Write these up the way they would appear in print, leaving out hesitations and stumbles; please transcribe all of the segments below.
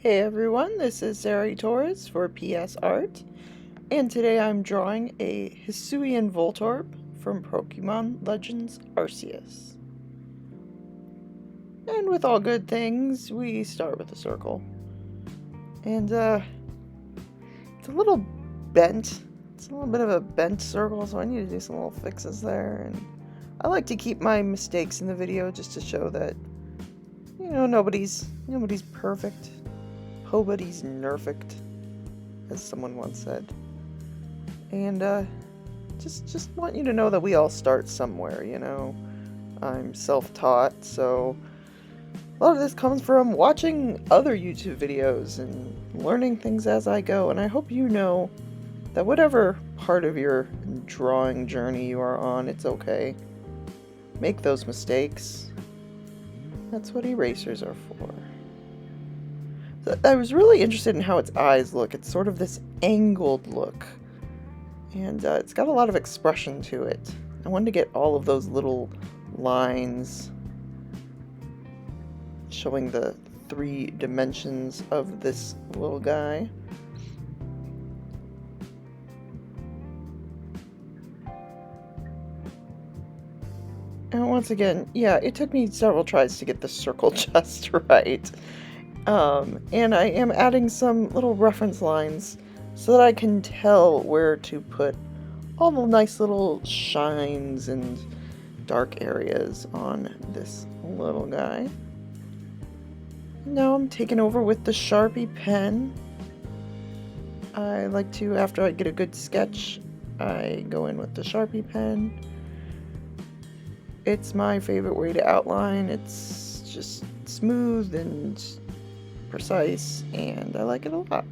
Hey everyone, this is Zari Torres for PS Art, and today I'm drawing a Hisuian Voltorb from Pokemon Legends Arceus. And with all good things, we start with a circle. And, it's a little bent. It's a little bit of a bent circle, so I need to do some little fixes there. And I like to keep my mistakes in the video just to show that, nobody's perfect. Nobody's nerfect, as someone once said. And just want you to know that we all start somewhere, I'm self-taught, so a lot of this comes from watching other YouTube videos and learning things as I go. And I hope you know that whatever part of your drawing journey you are on, it's okay. Make those mistakes. That's what erasers are for. I was really interested in how its eyes look. It's sort of this angled look, and it's got a lot of expression to it. I wanted to get all of those little lines showing the 3 dimensions of this little guy. And once again, yeah, it took me several tries to get the circle just right. And I am adding some little reference lines so that I can tell where to put all the nice little shines and dark areas on this little guy. Now I'm taking over with the Sharpie pen. I like to, after I get a good sketch, I go in with the Sharpie pen. It's my favorite way to outline. It's just smooth and precise, and I like it a lot.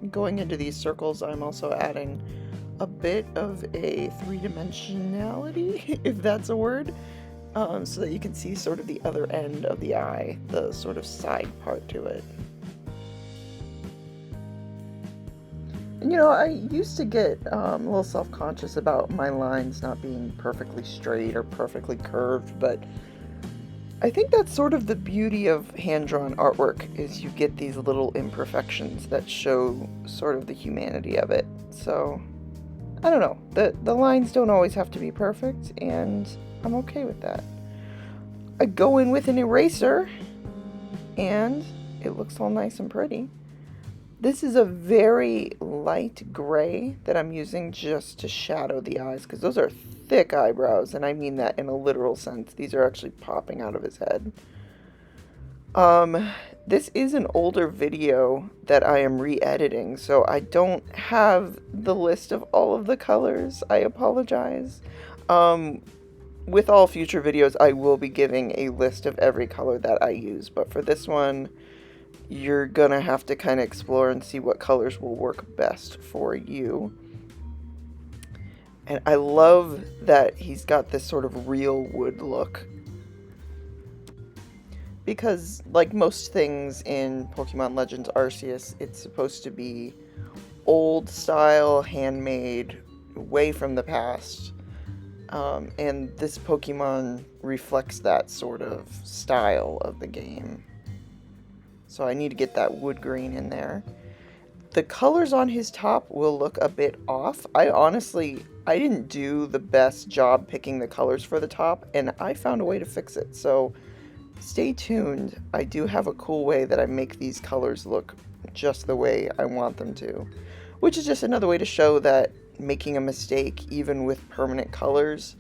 Going into these circles, I'm also adding a bit of a 3-dimensionality, if that's a word. So that you can see sort of the other end of the eye, the sort of side part to it. And I used to get a little self-conscious about my lines not being perfectly straight or perfectly curved, but I think that's sort of the beauty of hand-drawn artwork, is you get these little imperfections that show sort of the humanity of it. So, I don't know, the lines don't always have to be perfect, and I'm okay with that. I go in with an eraser, and it looks all nice and pretty. This is a very light gray that I'm using just to shadow the eyes, because those are thick eyebrows, and I mean that in a literal sense. These are actually popping out of his head. This is an older video that I am re-editing, so I don't have the list of all of the colors. I apologize. With all future videos, I will be giving a list of every color that I use, but for this one, you're gonna have to kind of explore and see what colors will work best for you. And I love that he's got this sort of real wood look, because like most things in Pokemon Legends Arceus, it's supposed to be old style, handmade, way from the past. And this Pokemon reflects that sort of style of the game. So I need to get that wood green in there. The colors on his top will look a bit off. I didn't do the best job picking the colors for the top, and I found a way to fix it. So stay tuned. I do have a cool way that I make these colors look just the way I want them to, which is just another way to show that making a mistake, even with permanent colors,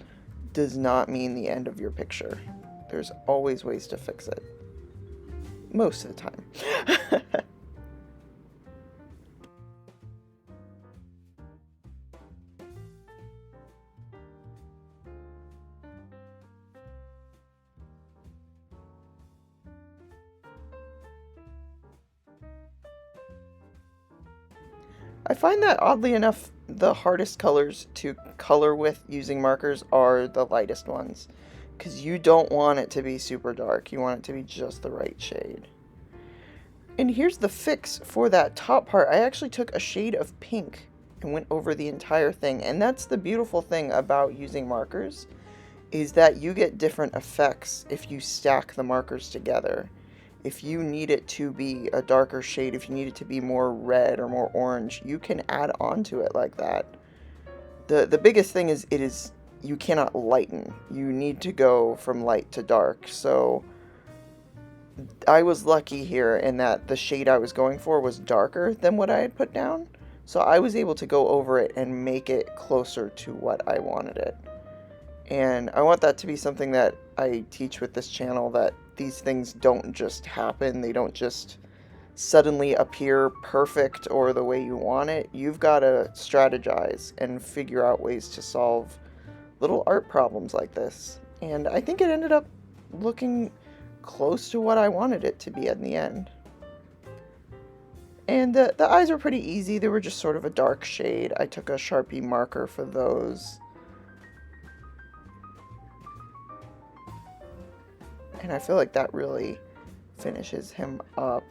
does not mean the end of your picture. There's always ways to fix it. Most of the time. I find that, oddly enough, the hardest colors to color with using markers are the lightest ones, because you don't want it to be super dark. You want it to be just the right shade. And here's the fix for that top part. I actually took a shade of pink and went over the entire thing. And that's the beautiful thing about using markers, is that you get different effects if you stack the markers together. If you need it to be a darker shade, if you need it to be more red or more orange, you can add on to it like that. The biggest thing is you cannot lighten. You need to go from light to dark. So I was lucky here in that the shade I was going for was darker than what I had put down. So I was able to go over it and make it closer to what I wanted it. And I want that to be something that I teach with this channel, that these things don't just happen. They don't just suddenly appear perfect or the way you want it. You've got to strategize and figure out ways to solve little art problems like this. And I think it ended up looking close to what I wanted it to be in the end. And the eyes were pretty easy. They were just sort of a dark shade. I took a Sharpie marker for those. And I feel like that really finishes him up.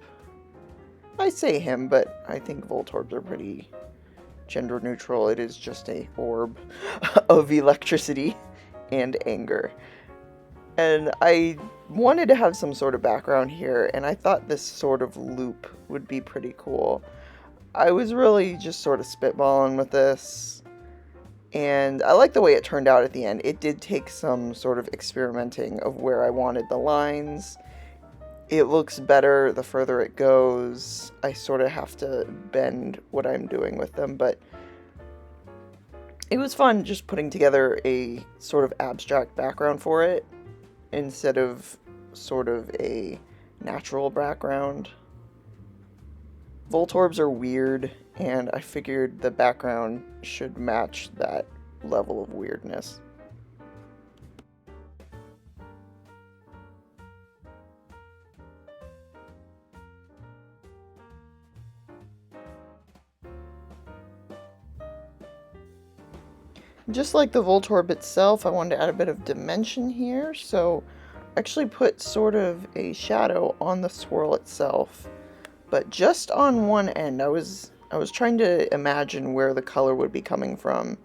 I say him, but I think Voltorbs are pretty gender neutral. It is just a orb of electricity and anger. And I wanted to have some sort of background here, and I thought this sort of loop would be pretty cool. I was really just sort of spitballing with this, and I like the way it turned out at the end. It did take some sort of experimenting of where I wanted the lines. It looks better the further it goes. I sort of have to bend what I'm doing with them, but it was fun just putting together a sort of abstract background for it instead of sort of a natural background. Voltorbs are weird, and I figured the background should match that level of weirdness. Just like the Voltorb itself, I wanted to add a bit of dimension here, so I actually put sort of a shadow on the swirl itself, but just on one end. I was trying to imagine where the color would be coming from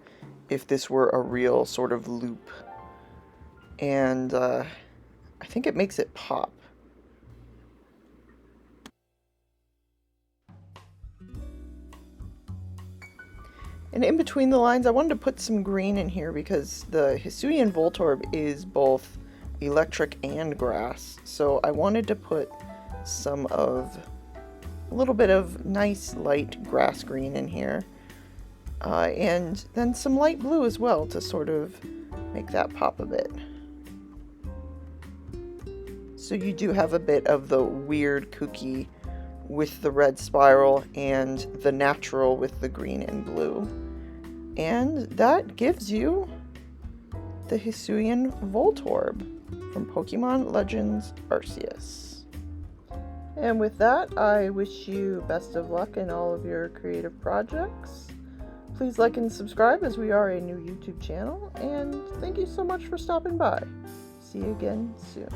if this were a real sort of loop, and I think it makes it pop. And in between the lines, I wanted to put some green in here because the Hisuian Voltorb is both electric and grass. So I wanted to put a little bit of nice light grass green in here. And then some light blue as well to sort of make that pop a bit. So you do have a bit of the weird kooky with the red spiral and the natural with the green and blue. And that gives you the Hisuian Voltorb from Pokemon Legends Arceus. And with that, I wish you best of luck in all of your creative projects. Please like and subscribe, as we are a new YouTube channel, and thank you so much for stopping by. See you again soon.